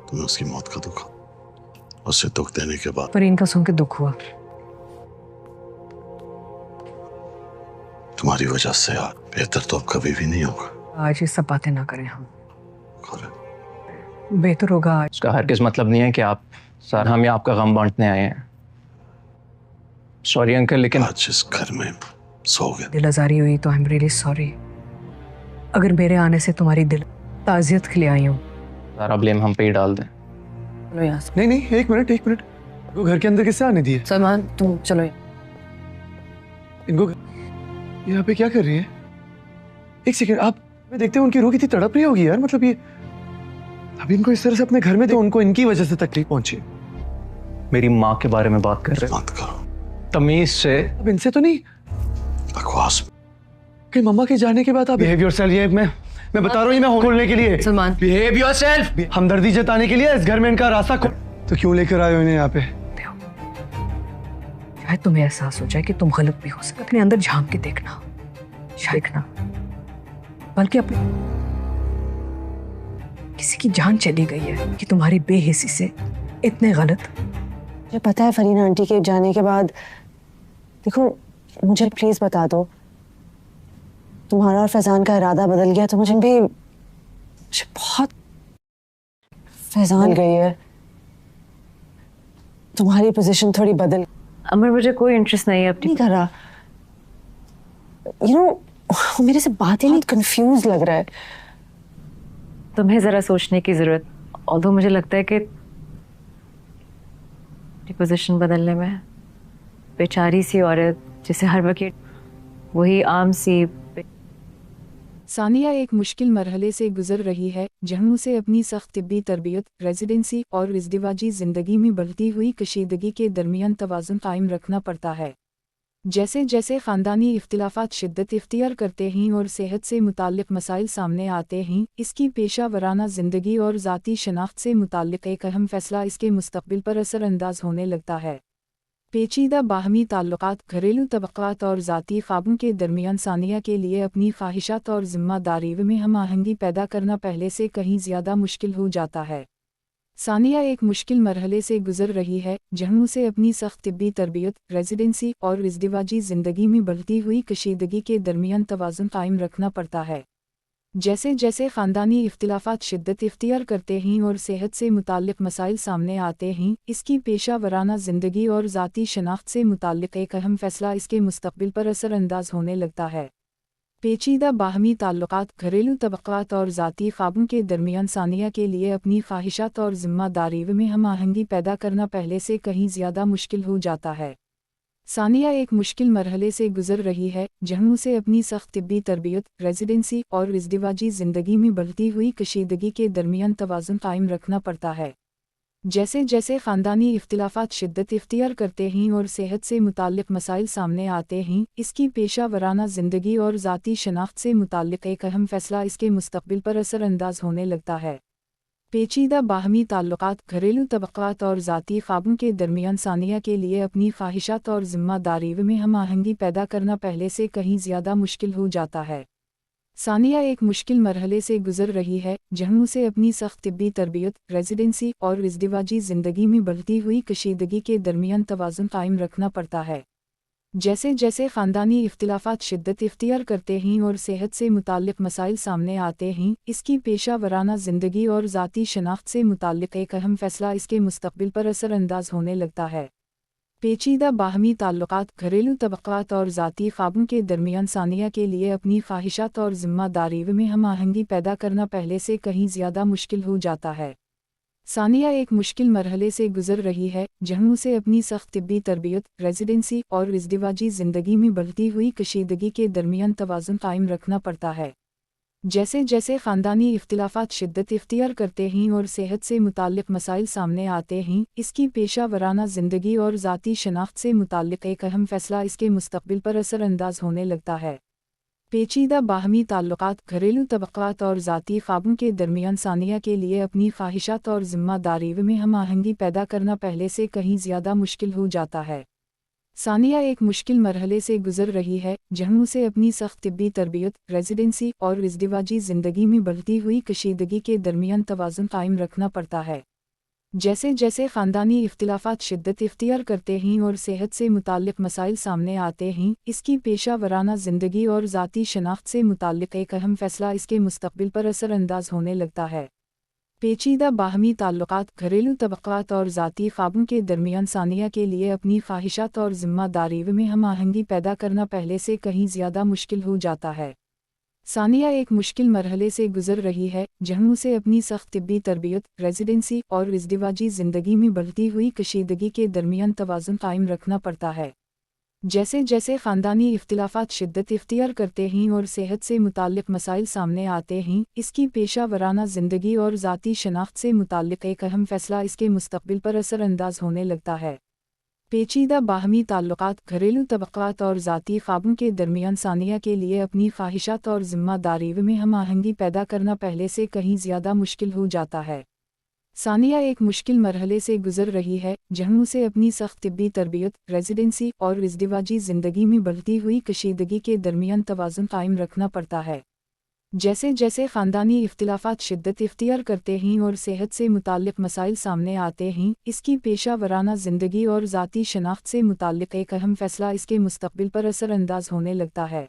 तुम्हें उसकी मौत का दुख, उससे दुख देने के बाद पर इनका सुन के दुख हुआ। तुम्हारी वजह से यार बेहतर तो अब कभी भी नहीं होगा। आज ये सब बातें ना करें हम, करें। बेहतर होगा आज। उसका हरगिज़ मतलब नहीं है कि आप सर हम आपका गम बांटने आए हैं। सॉरी अंकल, लेकिन आज इस घर में सो गए। दिल आजारी हुई तो आई एम रियली सॉरी। अगर मेरे आने से तुम्हारी दिल ताज़ियत के लिए आई हूँ, सारा ब्लेम हम पे ही डाल दें। चलो यहाँ से। नहीं नहीं, एक मिनट इनको घर के अंदर किससे आने दिए? सलमान तुम चलो। इनको यहाँ पे क्या कर रही है? एक सेकंड, आप मैं देखते हैं उनकी रूह कितनी तड़प रही होगी यार। मतलब ये अभी इनको इस तरह से अपने घर में तो उनको इनकी वजह से तकलीफ पहुंची। मेरी माँ के बारे में बात कर रहे हैं, मत करो तमीज से। अब इनसे तो नहीं बकवास। कि मम्मा के जाने के बाद आप बिहेव योरसेल्फ। ये मैं बता रहा हूँ, ये मैं खोलने के लिए। सलमान बिहेव योरसेल्फ, हमदर्दी जताने के लिए इस घर में इनका रास्ता तो क्यों लेकर आए हो इन्हें यहाँ पे? शायद तुम्हें एहसास हो जाए कि तुम गलत भी हो सकते। अपने अंदर झांक के देखना, शायद ना बल्कि अपने किसी की जान चली गई है कि तुम्हारी बेहिसी से इतने गलत। मुझे पता है फरीना आंटी के जाने के बाद, देखो मुझे प्लीज बता दो, तुम्हारा और फैजान का इरादा बदल गया तो मुझे बहुत फैजान गई है, तुम्हारी पोजीशन थोड़ी बदल। अमर मुझे कोई इंटरेस्ट नहीं है अपनी। नहीं कर रहा, वो मेरे से बात ही नहीं, कंफ्यूज लग रहा है। तुम्हें जरा सोचने की जरूरत, ऑल्दो मुझे लगता है कि पोजीशन बदलने में बेचारी सी औरत जिसे हर वक्त वही आम सी। सानिया एक मुश्किल मरहले से गुजर रही है, जहाँ उसे अपनी सख्त तिब्बी तरबियत, रेजिडेंसी और इज़्दिवाजी ज़िंदगी में बढ़ती हुई कशीदगी के दरमियान तवाज़ुन कायम रखना पड़ता है। जैसे जैसे ख़ानदानी इख्तिलाफ़ात शिद्दत इख्तियार करते हैं और सेहत से मुताल्लिक़ मसाइल सामने आते हैं, इसकी पेशा वराना ज़िंदगी और ज़ाती शनाख्त से मुताल्लिक़ एक अहम फ़ैसला इसके मुस्तक़बिल पर असरअंदाज होने लगता है। पेचीदा बाहमी ताल्लुकात, घरेलू तबक़ात और ज़ाती ख्वाबों के दरमियान सानिया के लिए अपनी ख्वाहिशात और ज़िम्मेदारी में हम आहंगी पैदा करना पहले से कहीं ज़्यादा मुश्किल हो जाता है। सानिया एक मुश्किल मरहले से गुजर रही है, जहाँ उसे अपनी सख्त तिब्बी तरबियत, रेजिडेंसी और इज़्दिवाजी ज़िंदगी में बढ़ती हुई कशीदगी के दरमियान तवाज़ुन कायम रखना पड़ता है। जैसे जैसे ख़ानदानी इख्तिलाफ़ात शिद्दत इख्तियार करते हैं और सेहत से मुताल्लिक़ मसाइल सामने आते हैं, इसकी पेशा वराना ज़िंदगी और ज़ाती शनाख्त से मुताल्लिक़ एक अहम फ़ैसला इसके मुस्तक़बिल पर असरअंदाज होने लगता है। पेचीदा बाहमी ताल्लुकात, घरेलू तबक़ात और ज़ाती ख्वाबों के दरमियान सानिया के लिए अपनी ख्वाहिशात और ज़िम्मेदारी में हम आहंगी पैदा करना पहले से कहीं ज़्यादा मुश्किल हो जाता है। सानिया एक मुश्किल मरहले से गुजर रही है, जहाँ उसे अपनी सख्त तिब्बी तरबियत, रेजिडेंसी और इज़्दिवाजी ज़िंदगी में बढ़ती हुई कशीदगी के दरमियान तवाज़ुन कायम रखना पड़ता है। जैसे जैसे ख़ानदानी इख्तिलाफ़ात शिद्दत इख्तियार करते हैं और सेहत से मुताल्लिक़ मसाइल सामने आते हैं, इसकी पेशा वराना ज़िंदगी और ज़ाती शनाख्त से मुताल्लिक़ एक अहम फ़ैसला इसके मुस्तक़बिल पर असरअंदाज होने लगता है। पेचीदा बाहमी ताल्लुकात, घरेलू तबक़ात और ज़ाती ख्वाबों के दरमियान सानिया के लिए अपनी ख्वाहिशात और ज़िम्मेदारी में हम आहंगी पैदा करना पहले से कहीं ज़्यादा मुश्किल हो जाता है। सानिया एक मुश्किल मरहले से गुजर रही है, जहाँ उसे अपनी सख्त तिब्बी तरबियत, रेजिडेंसी और इज़्दिवाजी ज़िंदगी में बढ़ती हुई कशीदगी के दरमियान तवाज़ुन कायम रखना पड़ता है। जैसे जैसे ख़ानदानी इख्तिलाफ़ात शिद्दत इख्तियार करते हैं और सेहत से मुताल्लिक़ मसाइल सामने आते हैं, इसकी पेशा वराना ज़िंदगी और ज़ाती शनाख्त से मुताल्लिक़ एक अहम फ़ैसला इसके मुस्तक़बिल पर असरअंदाज होने लगता है। पेचीदा बाहमी ताल्लुकात, घरेलू तबक़ात और ज़ाती ख्वाबों के दरमियान सानिया के लिए अपनी ख्वाहिशात और ज़िम्मेदारी में हम आहंगी पैदा करना पहले से कहीं ज़्यादा मुश्किल हो जाता है। सानिया एक मुश्किल मरहले से गुजर रही है, जहाँ उसे अपनी सख्त तिब्बी तरबियत, रेजिडेंसी और इज़्दिवाजी ज़िंदगी में बढ़ती हुई कशीदगी के दरमियान तवाज़ुन कायम रखना पड़ता है। जैसे जैसे ख़ानदानी इख्तिलाफ़ात शिद्दत इख्तियार करते हैं और सेहत से मुताल्लिक़ मसाइल सामने आते हैं, इसकी पेशा वराना ज़िंदगी और ज़ाती शनाख्त से मुताल्लिक़ एक अहम फ़ैसला इसके मुस्तक़बिल पर असरअंदाज होने लगता है। पेचीदा बाहमी ताल्लुकात, घरेलू तबक़ात और ज़ाती ख्वाबों के दरमियान सानिया के लिए अपनी ख्वाहिशात और ज़िम्मेदारी में हम आहंगी पैदा करना पहले से कहीं ज़्यादा मुश्किल हो जाता है। सानिया एक मुश्किल मरहले से गुजर रही है जहाँ उसे अपनी सख्त तिब्बी तरबियत, रेजिडेंसी और इज़्दिवाजी ज़िंदगी में बढ़ती हुई कशीदगी के दरमियान तवाज़ुन कायम रखना पड़ता है। जैसे जैसे ख़ानदानी इख्तिलाफ़ात शिद्दत इख्तियार करते हैं और सेहत से मुताल्लिक़ मसाइल सामने आते हैं, इसकी पेशा वराना ज़िंदगी और ज़ाती शनाख्त से मुताल्लिक़ एक अहम फ़ैसला इसके मुस्तक़बिल पर असरअंदाज होने लगता है। पेचीदा बाहमी ताल्लुकात, घरेलू तबक़ात और ज़ाती ख्वाबों के दरमियान सानिया के लिए अपनी ख्वाहिशात और ज़िम्मेदारी में हम आहंगी पैदा करना पहले से कहीं ज़्यादा मुश्किल हो जाता है। सानिया एक मुश्किल मरहले से गुजर रही है जहाँ उसे अपनी सख्त तिब्बी तरबियत, रेजिडेंसी और इज़्दिवाजी ज़िंदगी में बढ़ती हुई कशीदगी के दरमियान तवाज़ुन कायम रखना पड़ता है। जैसे जैसे ख़ानदानी इख्तिलाफ़ात शिद्दत इख्तियार करते हैं और सेहत से मुताल्लिक़ मसाइल सामने आते हैं, इसकी पेशा वराना ज़िंदगी और ज़ाती शनाख्त से मुताल्लिक़ एक अहम फ़ैसला इसके मुस्तक़बिल पर असरअंदाज होने लगता है। पेचीदा बाहमी ताल्लुकात, घरेलू तबक़ात और ज़ाती ख्वाबों के दरमियान सानिया के लिए अपनी ख्वाहिशात और ज़िम्मेदारी में हम आहंगी पैदा करना पहले से कहीं ज़्यादा मुश्किल हो जाता है। सानिया एक मुश्किल मरहले से गुजर रही है जहाँ उसे अपनी सख्त तिब्बी तरबियत, रेजिडेंसी और इज़्दिवाजी ज़िंदगी में बढ़ती हुई कशीदगी के दरमियान तवाज़ुन कायम रखना पड़ता है। जैसे जैसे ख़ानदानी इख्तिलाफ़ात शिद्दत इख्तियार करते हैं और सेहत से मुताल्लिक़ मसाइल सामने आते हैं, इसकी पेशा वराना ज़िंदगी और ज़ाती शनाख्त से मुताल्लिक़ एक अहम फ़ैसला इसके मुस्तक़बिल पर असरअंदाज होने लगता है।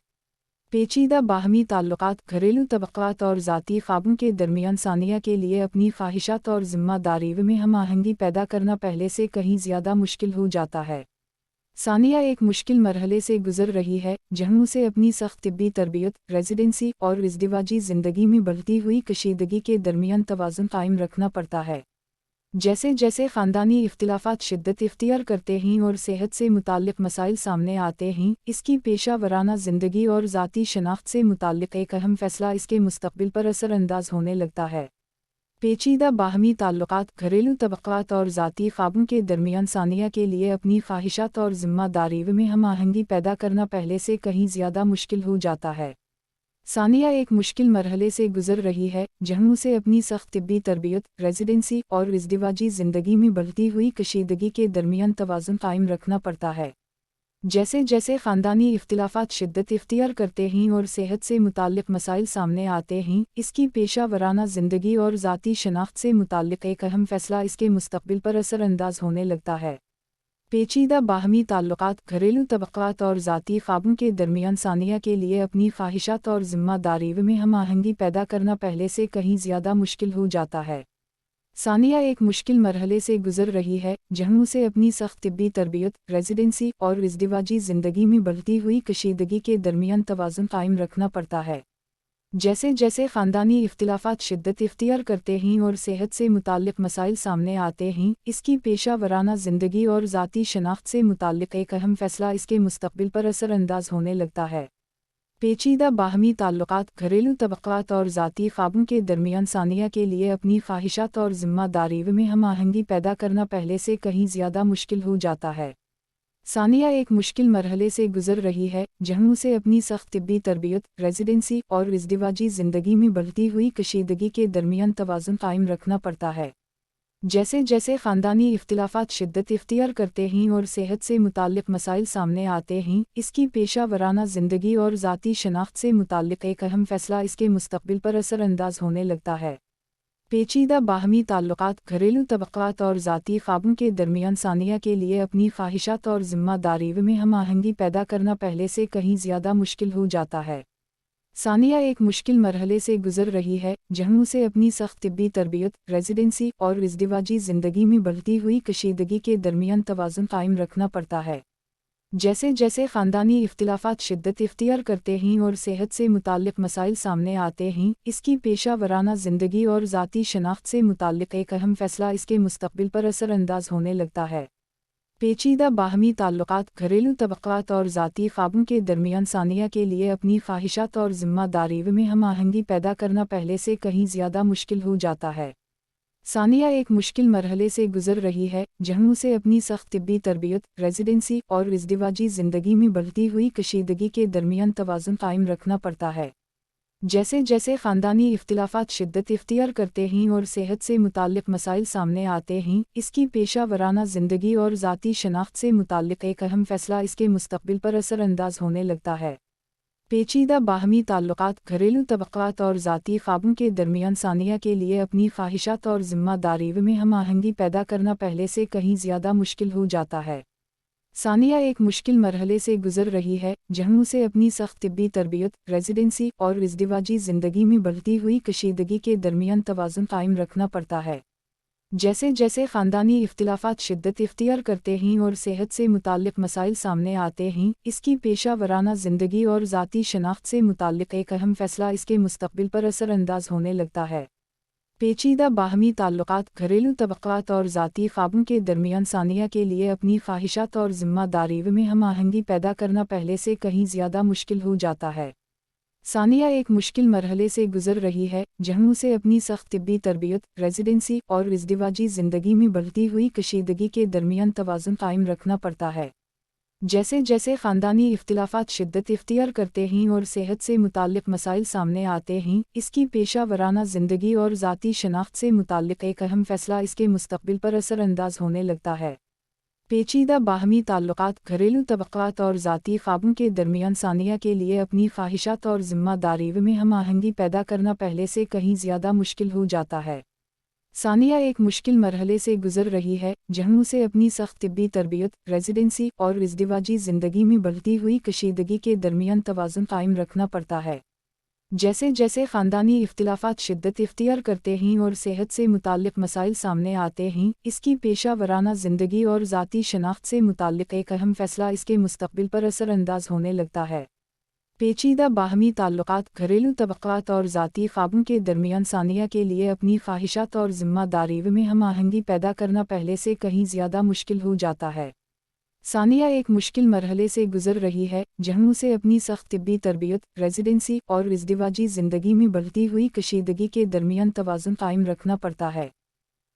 पेचीदा बाहमी ताल्लुकात, घरेलू तबक़ात और ज़ाती ख्वाबों के दरमियान सानिया के लिए अपनी ख्वाहिशात और ज़िम्मेदारी में हम आहंगी पैदा करना पहले से कहीं ज़्यादा मुश्किल हो जाता है। सानिया एक मुश्किल मरहले से गुजर रही है जहाँ उसे अपनी सख्त तिब्बी तरबियत, रेजिडेंसी और इज़्दिवाजी ज़िंदगी में बढ़ती हुई कशीदगी के दरमियान तवाज़ुन कायम रखना पड़ता है। जैसे जैसे ख़ानदानी इख्तिलाफ़ात शिद्दत इख्तियार करते हैं और सेहत से मुताल्लिक़ मसाइल सामने आते हैं, इसकी पेशा वराना ज़िंदगी और ज़ाती शनाख्त से मुताल्लिक़ एक अहम फ़ैसला इसके मुस्तक़बिल पर असरअंदाज होने लगता है। पेचीदा बाहमी ताल्लुकात, घरेलू तबक़ात और ज़ाती ख्वाबों के दरमियान सानिया के लिए अपनी ख्वाहिशात और ज़िम्मेदारी में हम आहंगी पैदा करना पहले से कहीं ज़्यादा मुश्किल हो जाता है। सानिया एक मुश्किल मरहले से गुजर रही है जहाँ उसे अपनी सख्त तिब्बी तरबियत, रेजिडेंसी और इज़्दिवाजी ज़िंदगी में बढ़ती हुई कशीदगी के दरमियान तवाज़ुन कायम रखना पड़ता है। जैसे जैसे ख़ानदानी इख्तिलाफ़ात शिद्दत इख्तियार करते हैं और सेहत से मुताल्लिक़ मसाइल सामने आते हैं, इसकी पेशा वराना ज़िंदगी और ज़ाती शनाख्त से मुताल्लिक़ एक अहम फ़ैसला इसके मुस्तक़बिल पर असरअंदाज होने लगता है। पेचीदा बाहमी ताल्लुकात, घरेलू तबक़ात और ज़ाती ख्वाबों के दरमियान सानिया के लिए अपनी ख्वाहिशात और ज़िम्मेदारी में हम आहंगी पैदा करना पहले से कहीं ज़्यादा मुश्किल हो जाता है। सानिया एक मुश्किल मरहले से गुजर रही है जहाँ उसे अपनी सख्त तिब्बी तरबियत, रेजिडेंसी और इज़्दिवाजी ज़िंदगी में बढ़ती हुई कशीदगी के दरमियान तवाज़ुन कायम रखना पड़ता है। जैसे जैसे ख़ानदानी इख्तिलाफ़ात शिद्दत इख्तियार करते हैं और सेहत से मुताल्लिक़ मसाइल सामने आते हैं, इसकी पेशा वराना ज़िंदगी और ज़ाती शनाख्त से मुताल्लिक़ एक अहम फ़ैसला इसके मुस्तक़बिल पर असरअंदाज होने लगता है। पेचीदा बाहमी ताल्लुकात, घरेलू तबक़ात और ज़ाती ख्वाबों के दरमियान सानिया के लिए अपनी ख्वाहिशात और ज़िम्मेदारी में हम आहंगी पैदा करना पहले से कहीं ज़्यादा मुश्किल हो जाता है। सानिया एक मुश्किल मरहले से गुजर रही है जहाँ उसे अपनी सख्त तिब्बी तरबियत, रेजिडेंसी और इज़्दिवाजी ज़िंदगी में बढ़ती हुई कशीदगी के दरमियान तवाज़ुन कायम रखना पड़ता है। जैसे जैसे ख़ानदानी इख्तिलाफ़ात शिद्दत इख्तियार करते हैं और सेहत से मुताल्लिक़ मसाइल सामने आते हैं, इसकी पेशा वराना ज़िंदगी और ज़ाती शनाख्त से मुताल्लिक़ एक अहम फ़ैसला इसके मुस्तक़बिल पर असरअंदाज होने लगता है। पेचीदा बाहमी ताल्लुकात, घरेलू तबक़ात और ज़ाती ख्वाबों के दरमियान सानिया के लिए अपनी ख्वाहिशात और ज़िम्मेदारी में हम आहंगी पैदा करना पहले से कहीं ज़्यादा मुश्किल हो जाता है। सानिया एक मुश्किल मरहले से गुजर रही है जहाँ उसे अपनी सख्त तिब्बी तरबियत, रेजिडेंसी और इज़्दिवाजी ज़िंदगी में बढ़ती हुई कशीदगी के दरमियान तवाज़ुन कायम रखना पड़ता है। जैसे जैसे ख़ानदानी इख्तिलाफ़ात शिद्दत इख्तियार करते हैं और सेहत से मुताल्लिक़ मसाइल सामने आते हैं, इसकी पेशा वराना ज़िंदगी और ज़ाती शनाख्त से मुताल्लिक़ एक अहम फ़ैसला इसके मुस्तक़बिल पर असरअंदाज होने लगता है। पेचीदा बाहमी ताल्लुकात, घरेलू तबक़ात और ज़ाती ख्वाबों के दरमियान सानिया के लिए अपनी ख्वाहिशात और ज़िम्मेदारी में हम आहंगी पैदा करना पहले से कहीं ज़्यादा मुश्किल हो जाता है। सानिया एक मुश्किल मरहले से गुजर रही है जहाँ उसे अपनी सख्त तिब्बी तरबियत, रेजिडेंसी और इज़्दिवाजी ज़िंदगी में बढ़ती हुई कशीदगी के दरमियान तवाज़ुन कायम रखना पड़ता है। जैसे जैसे ख़ानदानी इख्तिलाफ़ात शिद्दत इख्तियार करते हैं और सेहत से मुताल्लिक़ मसाइल सामने आते हैं, इसकी पेशा वराना ज़िंदगी और ज़ाती शनाख्त से मुताल्लिक़ एक अहम फ़ैसला इसके मुस्तक़बिल पर असर अंदाज़ होने लगता है। पेचीदा बाहमी ताल्लुक़ात, घरेलू तबक़ात और ज़ाती ख़्वाबों के दरमियान सानिया के लिए अपनी ख्वाहिशात और ज़िम्मेदारी में हम आहंगी पैदा करना पहले से कहीं ज़्यादा मुश्किल हो जाता है। सानिया एक मुश्किल मरहले से गुजर रही है, जहाँ उसे अपनी सख्त तिब्बी तरबियत, रेजिडेंसी और इज़्दिवाजी ज़िंदगी में बढ़ती हुई कशीदगी के दरमियान तवाज़ुन कायम रखना पड़ता है। जैसे जैसे ख़ानदानी इख्तिलाफ़ात शिद्दत इख्तियार करते हैं और सेहत से मुताल्लिक़ मसाइल सामने आते हैं, इसकी पेशा वराना ज़िंदगी और ज़ाती शनाख्त से मुताल्लिक़ एक अहम फ़ैसला इसके मुस्तक़बिल पर असर अंदाज़ होने लगता है। पेचीदा बाहमी ताल्लुक़ात, घरेलू तबक़ात और ज़ाती ख़्वाबों के दरमियान सानिया के लिए अपनी ख्वाहिशात और ज़िम्मेदारी में हम आहंगी पैदा करना पहले से कहीं ज़्यादा मुश्किल हो जाता है। सानिया एक मुश्किल मरहले से गुजर रही है, जहाँ उसे अपनी सख्त तिब्बी तरबियत, रेजिडेंसी और इज़्दिवाजी ज़िंदगी में बढ़ती हुई कशीदगी के दरमियान तवाज़ुन कायम रखना पड़ता है। जैसे जैसे ख़ानदानी इख्तिलाफ़ात शिद्दत इख्तियार करते हैं और सेहत से मुताल्लिक़ मसाइल सामने आते हैं, इसकी पेशा वराना ज़िंदगी और ज़ाती शनाख्त से मुताल्लिक़ एक अहम फ़ैसला इसके मुस्तक़बिल पर असर अंदाज़ होने लगता है। पेचीदा बाहमी ताल्लुक़ात, घरेलू तबक़ात और ज़ाती ख़्वाबों के दरमियान सानिया के लिए अपनी ख्वाहिशात और ज़िम्मेदारी में हम आहंगी पैदा करना पहले से कहीं ज़्यादा मुश्किल हो जाता है। सानिया एक मुश्किल मरहले से गुजर रही है, जहाँ उसे अपनी सख्त तिब्बी तरबियत, रेजिडेंसी और इज़्दिवाजी ज़िंदगी में बढ़ती हुई कशीदगी के दरमियान तवाज़ुन कायम रखना पड़ता है। जैसे जैसे ख़ानदानी इख्तिलाफ़ात शिद्दत इख्तियार करते हैं और सेहत से मुताल्लिक़ मसाइल सामने आते हैं, इसकी पेशा वराना ज़िंदगी और ज़ाती शनाख्त से मुताल्लिक़ एक अहम फ़ैसला इसके मुस्तक़बिल पर असर अंदाज़ होने लगता है। पेचीदा बाहमी ताल्लुक़ात, घरेलू तबक़ात और ज़ाती ख़्वाबों के दरमियान सानिया के लिए अपनी ख्वाहिशात और ज़िम्मेदारी में हम आहंगी पैदा करना पहले से कहीं ज़्यादा मुश्किल हो जाता है। सानिया एक मुश्किल मरहले से गुजर रही है, जहाँ उसे अपनी सख्त तिब्बी तरबियत, रेजिडेंसी और इज़्दिवाजी ज़िंदगी में बढ़ती हुई कशीदगी के दरमियान तवाज़ुन कायम रखना पड़ता है।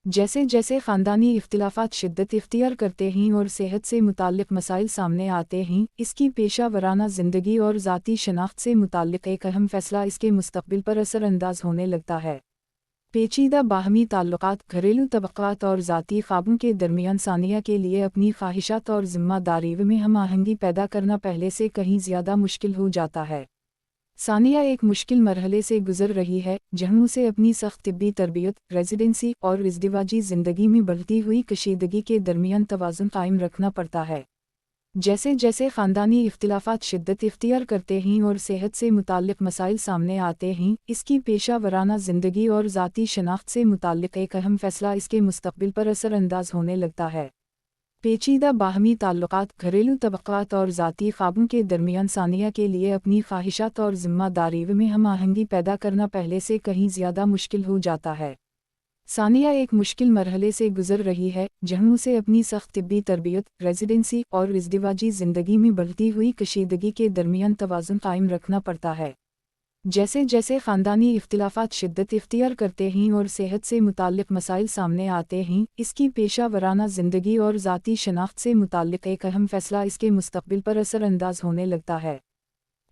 जैसे जैसे ख़ानदानी इख्तिलाफ़ात शिद्दत इख्तियार करते हैं और सेहत से मुताल्लिक़ मसाइल सामने आते हैं, इसकी पेशा वराना ज़िंदगी और ज़ाती शनाख्त से मुताल्लिक़ एक अहम फ़ैसला इसके मुस्तक़बिल पर असर अंदाज़ होने लगता है। पेचीदा बाहमी ताल्लुक़ात, घरेलू तबक़ात और ज़ाती ख़्वाबों के दरमियान सानिया के लिए अपनी ख्वाहिशात और ज़िम्मेदारी में हम आहंगी पैदा करना पहले से कहीं ज़्यादा मुश्किल हो जाता है। सानिया एक मुश्किल मरहले से गुजर रही है, जहाँ उसे अपनी सख्त तिब्बी तरबियत, रेजिडेंसी और इज़्दिवाजी ज़िंदगी में बढ़ती हुई कशीदगी के दरमियान तवाज़ुन कायम रखना पड़ता है। जैसे जैसे ख़ानदानी इख्तिलाफ़ात शिद्दत इख्तियार करते हैं और सेहत से मुताल्लिक़ मसाइल सामने आते हैं, इसकी पेशा वराना ज़िंदगी और ज़ाती शनाख्त से मुताल्लिक़ एक अहम फ़ैसला इसके मुस्तक़बिल पर असर अंदाज़ होने लगता है। पेचीदा बाहमी ताल्लुक़ात, घरेलू तबक़ात और ज़ाती ख़्वाबों के दरमियान सानिया के लिए अपनी ख्वाहिशात और ज़िम्मेदारी में हम आहंगी पैदा करना पहले से कहीं ज़्यादा मुश्किल हो जाता है। सानिया एक मुश्किल मरहले से गुजर रही है, जहाँ उसे अपनी सख्त तिब्बी तरबियत, रेजिडेंसी और इज़्दिवाजी ज़िंदगी में बढ़ती हुई कशीदगी के दरमियान तवाज़ुन कायम रखना पड़ता है। जैसे जैसे ख़ानदानी इख्तिलाफ़ात शिद्दत इख्तियार करते हैं और सेहत से मुताल्लिक़ मसाइल सामने आते हैं, इसकी पेशा वराना ज़िंदगी और ज़ाती शनाख्त से मुताल्लिक़ एक अहम फ़ैसला इसके मुस्तक़बिल पर असर अंदाज़ होने लगता है।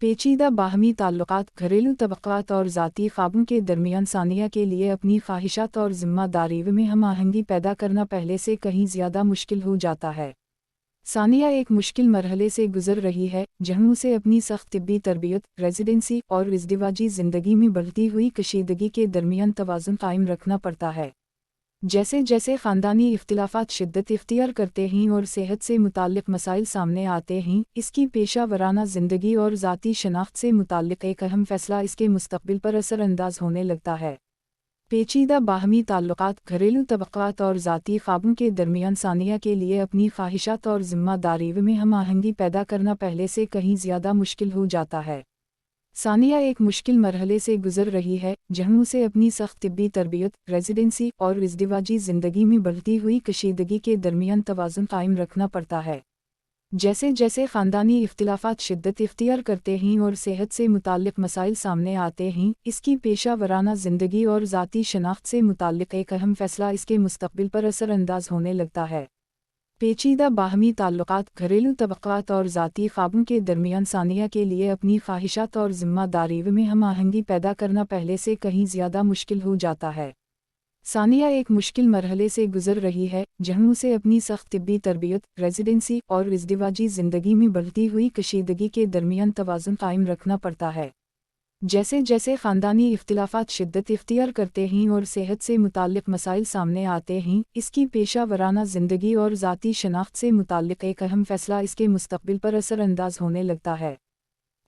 पेचीदा बाहमी ताल्लुक़ात, घरेलू तबक़ात और ज़ाती ख़्वाबों के दरमियान सानिया के लिए अपनी ख्वाहिशात और ज़िम्मेदारी में हम आहंगी पैदा करना पहले से कहीं ज़्यादा मुश्किल हो जाता है। सानिया एक मुश्किल मरहले से गुजर रही है, जहाँ उसे अपनी सख्त तिब्बी तरबियत, रेजिडेंसी और इज़्दिवाजी ज़िंदगी में बढ़ती हुई कशीदगी के दरमियान तवाज़ुन कायम रखना पड़ता है। जैसे जैसे ख़ानदानी इख्तिलाफ़ात शिद्दत इख्तियार करते हैं और सेहत से मुताल्लिक़ मसाइल सामने आते हैं, इसकी पेशा वराना ज़िंदगी और ज़ाती शनाख्त से मुताल्लिक़ एक अहम फ़ैसला इसके मुस्तक़बिल पर असर अंदाज़ होने लगता है। पेचीदा बाहमी ताल्लुक़ात, घरेलू तबक़ात और ज़ाती ख़्वाबों के दरमियान सानिया के लिए अपनी ख्वाहिशात और ज़िम्मेदारी में हम आहंगी पैदा करना पहले से कहीं ज़्यादा मुश्किल हो जाता है। सानिया एक मुश्किल मरहले से गुजर रही है, जहाँ उसे अपनी सख्त तिब्बी तरबियत, रेजिडेंसी और इज़्दिवाजी ज़िंदगी में बढ़ती हुई कशीदगी के दरमियान तवाज़ुन कायम रखना पड़ता है। जैसे जैसे ख़ानदानी इख्तिलाफ़ात शिद्दत इख्तियार करते हैं और सेहत से मुताल्लिक़ मसाइल सामने आते हैं, इसकी पेशा वराना ज़िंदगी और ज़ाती शनाख्त से मुताल्लिक़ एक अहम फ़ैसला इसके मुस्तक़बिल पर असर अंदाज़ होने लगता है। पेचीदा बाहमी ताल्लुकात, घरेलू तबक़ात और ज़ाती ख्वाबों के दरमियान सानिया के लिए अपनी ख्वाहिशात और ज़िम्मेदारी में हम आहंगी पैदा करना पहले से कहीं ज़्यादा मुश्किल हो जाता है। सानिया एक मुश्किल मरहले से गुजर रही है, जहाँ उसे अपनी सख्त तिब्बी तरबियत, रेजिडेंसी और इज़्दिवाजी ज़िंदगी में बढ़ती हुई कशीदगी के दरमियान तवाज़ुन कायम रखना पड़ता है। जैसे जैसे ख़ानदानी इख्तिलाफ़ात शिद्दत इख्तियार करते हैं और सेहत से मुताल्लिक़ मसाइल सामने आते हैं, इसकी पेशा वराना ज़िंदगी और ज़ाती शनाख्त से मुताल्लिक़ एक अहम फ़ैसला इसके मुस्तक़बिल पर असरअंदाज होने लगता है।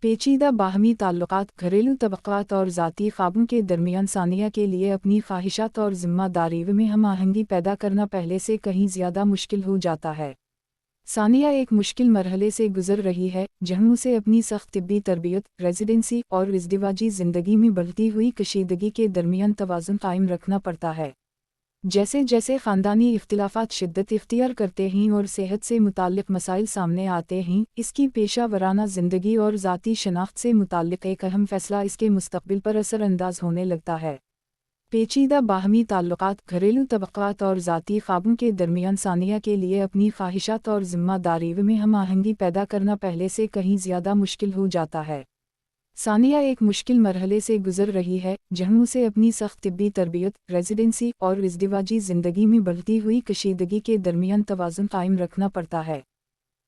पेचीदा बाहमी ताल्लुकात, घरेलू तबक़ात और ज़ाती ख्वाबों के दरमियान सानिया के लिए अपनी ख्वाहिशात और ज़िम्मेदारी में हम आहंगी पैदा करना पहले से कहीं ज़्यादा मुश्किल हो जाता है। सानिया एक मुश्किल मरहले से गुजर रही है, जहाँ उसे अपनी सख्त तिब्बी तरबियत, रेजिडेंसी और इज़्दिवाजी ज़िंदगी में बढ़ती हुई कशीदगी के दरमियान तवाज़ुन कायम रखना पड़ता है। जैसे जैसे ख़ानदानी इख्तिलाफ़ात शिद्दत इख्तियार करते हैं और सेहत से मुताल्लिक़ मसाइल सामने आते हैं, इसकी पेशा वराना ज़िंदगी और ज़ाती शनाख्त से मुताल्लिक़ एक अहम फ़ैसला इसके मुस्तक़बिल पर असरअंदाज होने लगता है। पेचीदा बाहमी ताल्लुकात, घरेलू तबक़ात और ज़ाती ख्वाबों के दरमियान सानिया के लिए अपनी ख्वाहिशात और ज़िम्मेदारी में हम आहंगी पैदा करना पहले से कहीं ज़्यादा मुश्किल हो जाता है। सानिया एक मुश्किल मरहले से गुजर रही है, जहाँ उसे अपनी सख्त तिब्बी तरबियत, रेजिडेंसी और इज़्दिवाजी ज़िंदगी में बढ़ती हुई कशीदगी के दरमियान तवाज़ुन कायम रखना पड़ता है।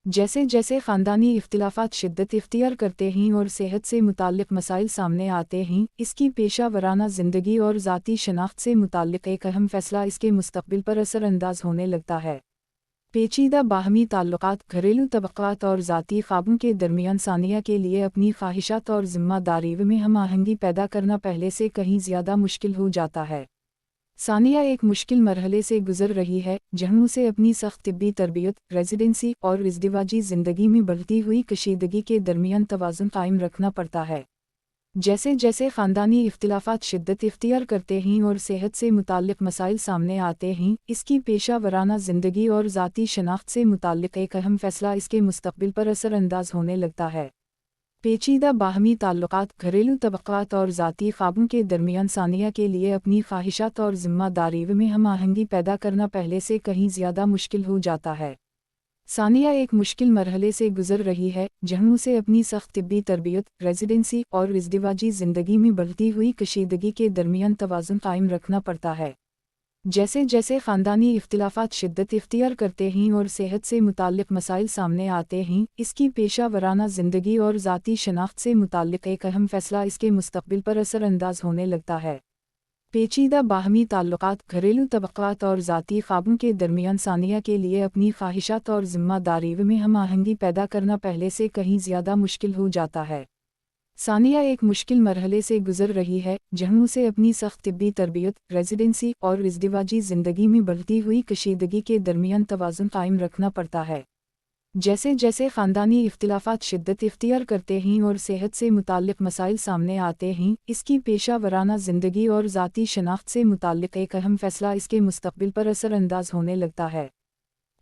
जैसे जैसे ख़ानदानी इख्तिलाफ़ात शिद्दत इख्तियार करते हैं और सेहत से मुताल्लिक़ मसाइल सामने आते हैं, इसकी पेशा वराना ज़िंदगी और ज़ाती शनाख्त से मुताल्लिक़ एक अहम फ़ैसला इसके मुस्तक़बिल पर असरअंदाज होने लगता है। पेचीदा बाहमी ताल्लुकात, घरेलू तबक़ात और ज़ाती ख्वाबों के दरमियान सानिया के लिए अपनी ख्वाहिशात और ज़िम्मेदारी में हम आहंगी पैदा करना पहले से कहीं ज़्यादा मुश्किल हो जाता है। सानिया एक मुश्किल मरहले से गुजर रही है, जहाँ उसे अपनी सख्त तिब्बी तरबियत, रेजिडेंसी और इज़्दिवाजी ज़िंदगी में बढ़ती हुई कशीदगी के दरमियान तवाज़ुन कायम रखना पड़ता है। जैसे जैसे ख़ानदानी इख्तिलाफ़ात शिद्दत इख्तियार करते हैं और सेहत से मुताल्लिक़ मसाइल सामने आते हैं, इसकी पेशा वराना ज़िंदगी और ज़ाती शनाख्त से मुताल्लिक़ एक अहम फ़ैसला इसके मुस्तक़बिल पर असरअंदाज होने लगता है। पेचीदा बाहमी ताल्लुकात, घरेलू तबक़ात और ज़ाती ख्वाबों के दरमियान सानिया के लिए अपनी ख्वाहिशात और ज़िम्मेदारी में हम आहंगी पैदा करना पहले से कहीं ज़्यादा मुश्किल हो जाता है। सानिया एक मुश्किल मरहले से गुजर रही है, जहाँ उसे अपनी सख्त तिब्बी तरबियत, रेजिडेंसी और इज़्दिवाजी ज़िंदगी में बढ़ती हुई कशीदगी के दरमियान तवाज़ुन कायम रखना पड़ता है। जैसे जैसे ख़ानदानी इख्तिलाफ़ात शिद्दत इख्तियार करते हैं और सेहत से मुताल्लिक़ मसाइल सामने आते हैं, इसकी पेशा वराना ज़िंदगी और ज़ाती शनाख्त से मुताल्लिक़ एक अहम फ़ैसला इसके मुस्तक़बिल पर असरअंदाज होने लगता है। पेचीदा बाहमी ताल्लुकात, घरेलू तबक़ात और ज़ाती ख्वाबों के दरमियान सानिया के लिए अपनी ख्वाहिशात और ज़िम्मेदारी में हम आहंगी पैदा करना पहले से कहीं ज़्यादा मुश्किल हो जाता है। सानिया एक मुश्किल मरहले से गुजर रही है, जहाँ उसे अपनी सख्त तिब्बी तरबियत, रेजिडेंसी और इज़्दिवाजी ज़िंदगी में बढ़ती हुई कशीदगी के दरमियान तवाज़ुन कायम रखना पड़ता है। जैसे जैसे ख़ानदानी इख्तिलाफ़ात शिद्दत इख्तियार करते हैं और सेहत से मुताल्लिक़ मसाइल सामने आते हैं, इसकी पेशा वराना ज़िंदगी और ज़ाती शनाख्त से मुताल्लिक़ एक अहम फ़ैसला इसके मुस्तक़बिल पर असरअंदाज होने लगता है।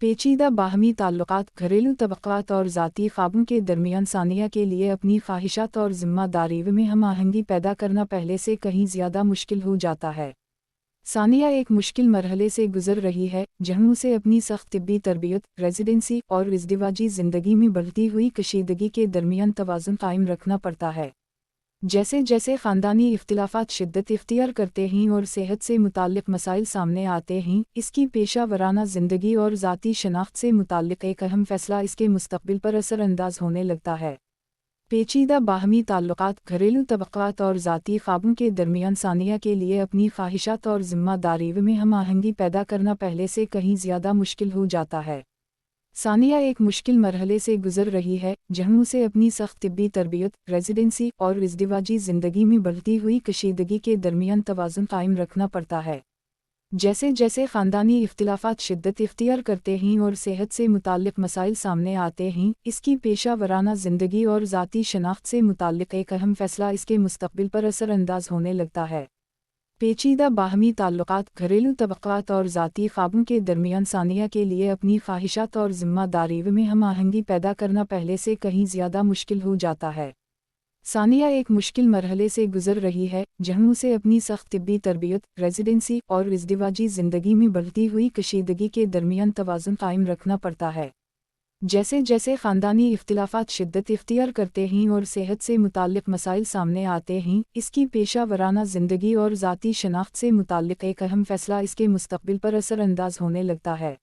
पेचीदा बाहमी ताल्लुकात, घरेलू तबक़ात और ज़ाती ख्वाबों के दरमियान सानिया के लिए अपनी ख्वाहिशात और ज़िम्मेदारी में हम आहंगी पैदा करना पहले से कहीं ज़्यादा मुश्किल हो जाता है। सानिया एक मुश्किल मरहले से गुजर रही है, जहाँ उसे अपनी सख्त तिब्बी तरबियत, रेजिडेंसी और इज़्दिवाजी ज़िंदगी में बढ़ती हुई कशीदगी के दरमियान तवाज़ुन कायम रखना पड़ता है। जैसे जैसे ख़ानदानी इख्तिलाफ़ात शिद्दत इख्तियार करते हैं और सेहत से मुताल्लिक़ मसाइल सामने आते हैं, इसकी पेशा वराना ज़िंदगी और ज़ाती शनाख्त से मुताल्लिक़ एक अहम फ़ैसला इसके मुस्तक़बिल पर असरअंदाज होने लगता है। पेचीदा बाहमी ताल्लुकात, घरेलू तबक़ात और ज़ाती ख्वाबों के दरमियान सानिया के लिए अपनी ख्वाहिशात और ज़िम्मेदारी में हम आहंगी पैदा करना पहले से कहीं ज़्यादा मुश्किल हो जाता है। सानिया एक मुश्किल मरहले से गुजर रही है, जहाँ उसे अपनी सख्त तिब्बी तरबियत, रेजिडेंसी और इज़्दिवाजी ज़िंदगी में बढ़ती हुई कशीदगी के दरमियान तवाज़ुन कायम रखना पड़ता है। जैसे जैसे ख़ानदानी इख्तिलाफ़ात शिद्दत इख्तियार करते हैं और सेहत से मुताल्लिक़ मसाइल सामने आते हैं, इसकी पेशा वराना ज़िंदगी और ज़ाती शनाख्त से मुताल्लिक़ एक अहम फ़ैसला इसके मुस्तक़बिल पर असरअंदाज होने लगता है। पेचीदा बाहमी ताल्लुकात, घरेलू तबक़ात और ज़ाती ख्वाबों के दरमियान सानिया के लिए अपनी ख्वाहिशात और ज़िम्मेदारी में हम आहंगी पैदा करना पहले से कहीं ज़्यादा मुश्किल हो जाता है। सानिया एक मुश्किल मरहले से गुजर रही है, जहाँ उसे अपनी सख्त तिब्बी तरबियत, रेजिडेंसी और इज़्दिवाजी ज़िंदगी में बढ़ती हुई कशीदगी के दरमियान तवाज़ुन कायम रखना पड़ता है। जैसे जैसे ख़ानदानी इख्तिलाफ़ात शिद्दत इख्तियार करते हैं और सेहत से मुताल्लिक़ मसाइल सामने आते हैं, इसकी पेशा वराना ज़िंदगी और ज़ाती शनाख्त से मुताल्लिक़ एक अहम फ़ैसला इसके मुस्तक़बिल पर असरअंदाज होने लगता है।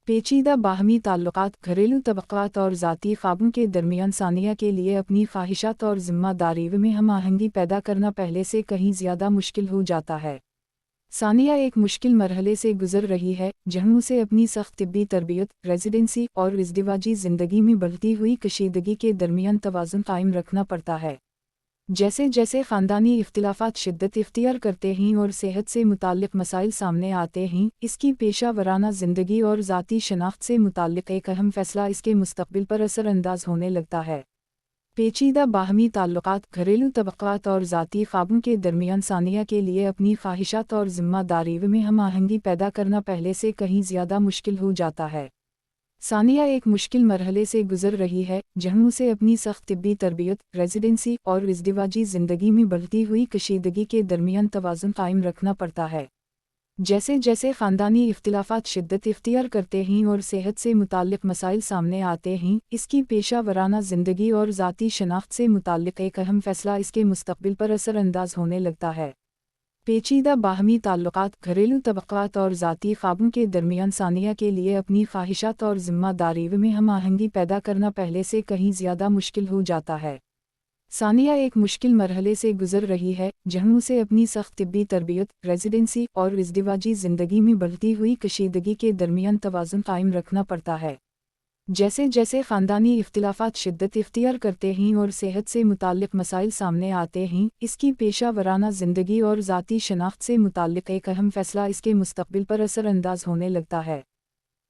पेचीदा बाहमी ताल्लुकात, घरेलू तबक़ात और ज़ाती ख्वाबों के दरमियान सानिया के लिए अपनी ख्वाहिशात और ज़िम्मेदारी में हम आहंगी पैदा करना पहले से कहीं ज़्यादा मुश्किल हो जाता है। सानिया एक मुश्किल मरहले से गुजर रही है, जहाँ उसे अपनी सख्त तिब्बी तरबियत, रेजिडेंसी और इज़्दिवाजी ज़िंदगी में बढ़ती हुई कशीदगी के दरमियान तवाज़ुन कायम रखना पड़ता है। जैसे जैसे ख़ानदानी इख्तिलाफ़ात शिद्दत इख्तियार करते हैं और सेहत से मुताल्लिक़ मसाइल सामने आते हैं, इसकी पेशा वराना ज़िंदगी और ज़ाती शनाख्त से मुताल्लिक़ एक अहम फ़ैसला इसके मुस्तक़बिल पर असरअंदाज होने लगता है। पेचीदा बाहमी ताल्लुकात, घरेलू तबक़ात और ज़ाती ख्वाबों के दरमियान सानिया के लिए अपनी ख्वाहिशात और ज़िम्मेदारी में हम आहंगी पैदा करना पहले से कहीं ज़्यादा मुश्किल हो जाता है। सानिया एक मुश्किल मरहले से गुजर रही है, जहाँ उसे अपनी सख्त तिब्बी तरबियत, रेजिडेंसी और इज़्दिवाजी ज़िंदगी में बढ़ती हुई कशीदगी के दरमियान तवाज़ुन कायम रखना पड़ता है। जैसे जैसे ख़ानदानी इख्तिलाफ़ात शिद्दत इख्तियार करते हैं और सेहत से मुताल्लिक़ मसाइल सामने आते हैं, इसकी पेशा वराना ज़िंदगी और ज़ाती शनाख्त से मुताल्लिक़ एक अहम फ़ैसला इसके मुस्तक़बिल पर असरअंदाज होने लगता है। पेचीदा बाहमी ताल्लुकात, घरेलू तबक़ात और ज़ाती ख्वाबों के दरमियान सानिया के लिए अपनी ख्वाहिशात और ज़िम्मेदारी में हम आहंगी पैदा करना पहले से कहीं ज़्यादा मुश्किल हो जाता है। सानिया एक मुश्किल मरहले से गुजर रही है, जहाँ उसे अपनी सख्त तिब्बी तरबियत, रेजिडेंसी और इज़्दिवाजी ज़िंदगी में बढ़ती हुई कशीदगी के दरमियान तवाज़ुन कायम रखना पड़ता है। जैसे जैसे ख़ानदानी इख्तिलाफ़ात शिद्दत इख्तियार करते हैं और सेहत से मुताल्लिक़ मसाइल सामने आते हैं, इसकी पेशा वराना ज़िंदगी और ज़ाती शनाख्त से मुताल्लिक़ एक अहम फ़ैसला इसके मुस्तक़बिल पर असरअंदाज होने लगता है।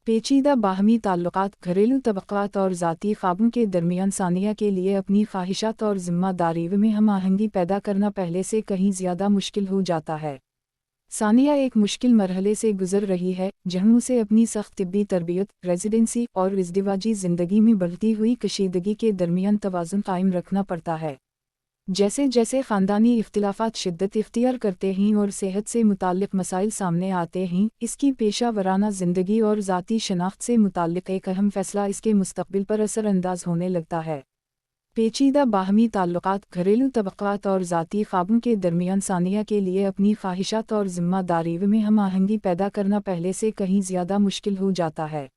पेचीदा बाहमी ताल्लुकात, घरेलू तबक़ात और ज़ाती ख्वाबों के दरमियान सानिया के लिए अपनी ख्वाहिशात और ज़िम्मेदारी में हम आहंगी पैदा करना पहले से कहीं ज़्यादा मुश्किल हो जाता है। सानिया एक मुश्किल मरहले से गुजर रही है, जहाँ उसे अपनी सख्त तिब्बी तरबियत, रेजिडेंसी और इज़्दिवाजी ज़िंदगी में बढ़ती हुई कशीदगी के दरमियान तवाज़ुन कायम रखना पड़ता है। जैसे जैसे ख़ानदानी इख्तिलाफ़ात शिद्दत इख्तियार करते हैं और सेहत से मुताल्लिक़ मसाइल सामने आते हैं, इसकी पेशा वराना ज़िंदगी और ज़ाती शनाख्त से मुताल्लिक़ एक अहम फ़ैसला इसके मुस्तक़बिल पर असरअंदाज होने लगता है। पेचीदा बाहमी ताल्लुकात, घरेलू तबक़ात और ज़ाती ख्वाबों के दरमियान सानिया के लिए अपनी ख्वाहिशात और ज़िम्मेदारी में हम आहंगी पैदा करना पहले से कहीं ज़्यादा मुश्किल हो जाता है।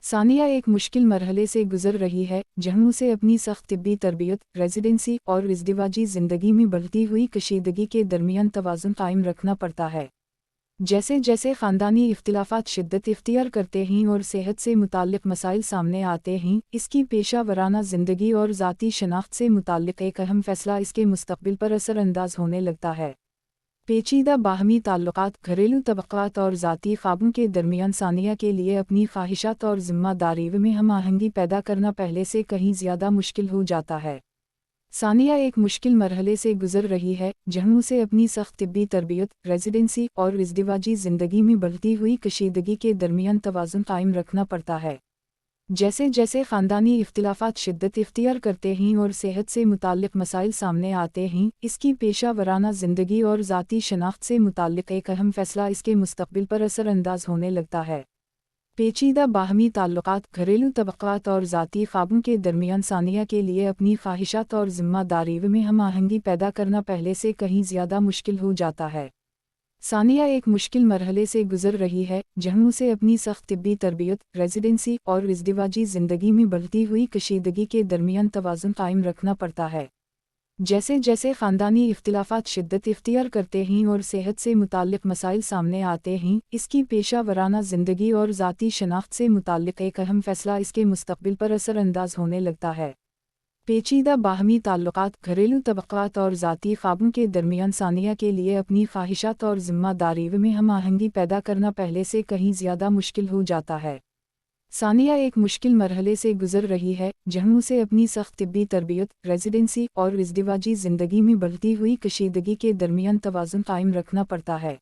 सानिया एक मुश्किल मरहले से गुजर रही है, जहाँ उसे अपनी सख्त तिब्बी तरबियत, रेजिडेंसी और इज़्दिवाजी ज़िंदगी में बढ़ती हुई कशीदगी के दरमियान तवाज़ुन कायम रखना पड़ता है। जैसे जैसे ख़ानदानी इख्तिलाफ़ात शिद्दत इख्तियार करते हैं और सेहत से मुताल्लिक़ मसाइल सामने आते हैं, इसकी पेशा वराना ज़िंदगी और ज़ाती शनाख्त से मुताल्लिक़ एक अहम फ़ैसला इसके मुस्तक़बिल पर असरअंदाज होने लगता है। पेचीदा बाहमी ताल्लुकात, घरेलू तबक़ात और ज़ाती ख्वाबों के दरमियान सानिया के लिए अपनी ख्वाहिशात और ज़िम्मेदारी में हम आहंगी पैदा करना पहले से कहीं ज़्यादा मुश्किल हो जाता है। सानिया एक मुश्किल मरहले से गुजर रही है, जहाँ उसे अपनी सख्त तिब्बी तरबियत, रेजिडेंसी और इज़्दिवाजी ज़िंदगी में बढ़ती हुई कशीदगी के दरमियान तवाज़ुन कायम रखना पड़ता है। जैसे जैसे ख़ानदानी इख्तिलाफ़ात शिद्दत इख्तियार करते हैं और सेहत से मुताल्लिक़ मसाइल सामने आते हैं, इसकी पेशा वराना ज़िंदगी और ज़ाती शनाख्त से मुताल्लिक़ एक अहम फ़ैसला इसके मुस्तक़बिल पर असरअंदाज होने लगता है। पेचीदा बाहमी ताल्लुकात, घरेलू तबक़ात और ज़ाती ख्वाबों के दरमियान सानिया के लिए अपनी ख्वाहिशात और ज़िम्मेदारी में हम आहंगी पैदा करना पहले से कहीं ज़्यादा मुश्किल हो जाता है। सानिया एक मुश्किल मरहले से गुजर रही है, जहाँ उसे अपनी सख्त तिब्बी तरबियत, रेजिडेंसी और इज़्दिवाजी ज़िंदगी में बढ़ती हुई कशीदगी के दरमियान तवाज़ुन कायम रखना पड़ता है। जैसे जैसे ख़ानदानी इख्तिलाफ़ात शिद्दत इख्तियार करते हैं और सेहत से मुताल्लिक़ मसाइल सामने आते हैं, इसकी पेशा वराना ज़िंदगी और ज़ाती शनाख्त से मुताल्लिक़ एक अहम फ़ैसला इसके मुस्तक़बिल पर असरअंदाज होने लगता है। पेचीदा बाहमी ताल्लुकात, घरेलू तबक़ात और ज़ाती ख्वाबों के दरमियान सानिया के लिए अपनी ख्वाहिशात और ज़िम्मेदारी में हम आहंगी पैदा करना पहले से कहीं ज़्यादा मुश्किल हो जाता है। सानिया एक मुश्किल मरहले से गुजर रही है, जहाँ उसे अपनी सख्त तिब्बी तरबियत, रेजिडेंसी और इज़्दिवाजी ज़िंदगी में बढ़ती हुई कशीदगी के दरमियान तवाज़ुन कायम रखना पड़ता है।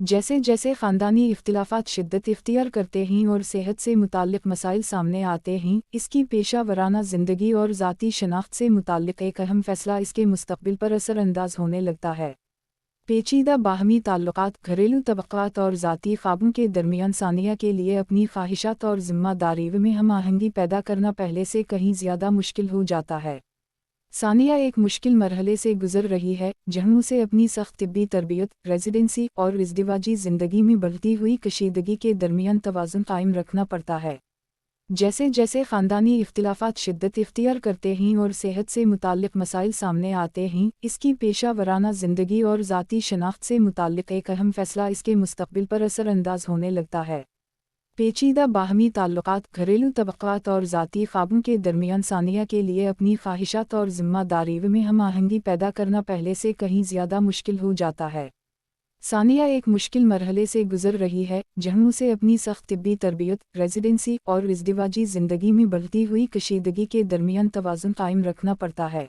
जैसे जैसे ख़ानदानी इख्तिलाफ़ात शिद्दत इख्तियार करते हैं और सेहत से मुताल्लिक़ मसाइल सामने आते हैं, इसकी पेशा वराना ज़िंदगी और ज़ाती शनाख्त से मुताल्लिक़ एक अहम फ़ैसला इसके मुस्तक़बिल पर असरअंदाज होने लगता है। पेचीदा बाहमी ताल्लुक़ात, घरेलू तबक़ात और ज़ाती ख़्वाबों के दरमियान सानिया के लिए अपनी ख्वाहिशात और ज़िम्मेदारी में हम आहंगी पैदा करना पहले से कहीं ज़्यादा मुश्किल हो जाता है। सानिया एक मुश्किल मरहले से गुजर रही है, जहाँ उसे अपनी सख्त तिब्बी तरबियत, रेजिडेंसी और इज़्दिवाजी ज़िंदगी में बढ़ती हुई कशीदगी के दरमियान तवाज़ुन कायम रखना पड़ता है। जैसे जैसे ख़ानदानी इख्तिलाफ़ात शिद्दत इख्तियार करते हैं और सेहत से मुताल्लिक़ मसाइल सामने आते हैं, इसकी पेशा वराना ज़िंदगी और ज़ाती शनाख्त से मुताल्लिक़ एक अहम फ़ैसला इसके मुस्तक़बिल पर असरअंदाज होने लगता है। पेचीदा बाहमी ताल्लुक़ात, घरेलू तबक़ात और ज़ाती ख़्वाबों के दरमियान सानिया के लिए अपनी ख्वाहिशात और ज़िम्मेदारी में हम आहंगी पैदा करना पहले से कहीं ज़्यादा मुश्किल हो जाता है। सानिया एक मुश्किल मरहले से गुजर रही है, जहाँ उसे अपनी सख्त तिब्बी तरबियत, रेजिडेंसी और इज़्दिवाजी ज़िंदगी में बढ़ती हुई कशीदगी के दरमियान तवाज़ुन कायम रखना पड़ता है।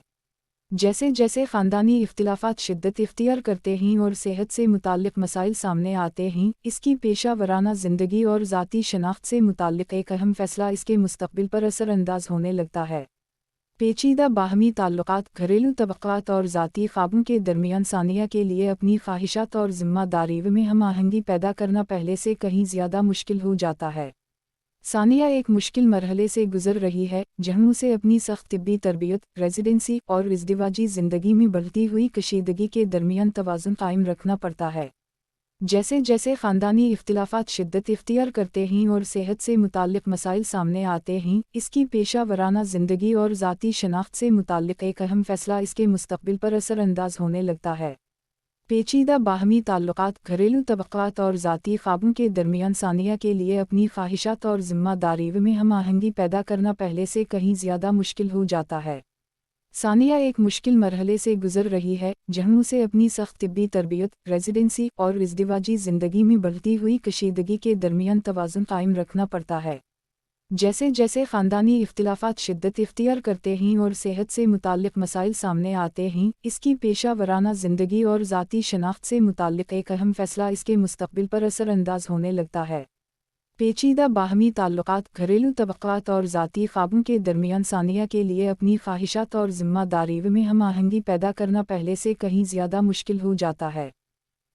जैसे जैसे ख़ानदानी इख्तिलाफ़ात शिद्दत इख्तियार करते हैं और सेहत से मुताल्लिक़ मसाइल सामने आते हैं, इसकी पेशा वराना ज़िंदगी और ज़ाती शनाख्त से मुताल्लिक़ एक अहम फ़ैसला इसके मुस्तक़बिल पर असरअंदाज होने लगता है। पेचीदा बाहमी ताल्लुक़ात, घरेलू तबक़ात और ज़ाती ख़्वाबों के दरमियान सानिया के लिए अपनी ख्वाहिशात और ज़िम्मेदारी में हम आहंगी पैदा करना पहले से कहीं ज़्यादा मुश्किल हो जाता है। सानिया एक मुश्किल मरहले से गुजर रही है, जहाँ उसे अपनी सख्त तिब्बी तरबियत, रेजिडेंसी और इज़्दिवाजी ज़िंदगी में बढ़ती हुई कशीदगी के दरमियान तवाज़ुन कायम रखना पड़ता है। जैसे जैसे ख़ानदानी इख्तिलाफ़ात शिद्दत इख्तियार करते हैं और सेहत से मुताल्लिक़ मसाइल सामने आते हैं, इसकी पेशा वराना ज़िंदगी और ज़ाती शनाख्त से मुताल्लिक़ एक अहम फ़ैसला इसके मुस्तक़बिल पर असरअंदाज होने लगता है। पेचीदा बाहमी ताल्लुक़ात, घरेलू तबक़ात और ज़ाती ख़्वाबों के दरमियान सानिया के लिए अपनी ख्वाहिशात और ज़िम्मेदारी में हम आहंगी पैदा करना पहले से कहीं ज़्यादा मुश्किल हो जाता है। सानिया एक मुश्किल मरहले से गुजर रही है, जहाँ उसे अपनी सख्त तिब्बी तरबियत, रेजिडेंसी और इज़्दिवाजी ज़िंदगी में बढ़ती हुई कशीदगी के दरमियान तवाज़ुन कायम रखना पड़ता है। जैसे जैसे ख़ानदानी इख्तिलाफ़ात शिद्दत इख्तियार करते हैं और सेहत से मुताल्लिक़ मसाइल सामने आते हैं, इसकी पेशा वराना ज़िंदगी और ज़ाती शनाख्त से मुताल्लिक़ एक अहम फ़ैसला इसके मुस्तक़बिल पर असरअंदाज होने लगता है। पेचीदा बाहमी ताल्लुक़ात, घरेलू तबक़ात और ज़ाती ख़्वाबों के दरमियान सानिया के लिए अपनी ख्वाहिशात और ज़िम्मेदारी में हम आहंगी पैदा करना पहले से कहीं ज़्यादा मुश्किल हो जाता है।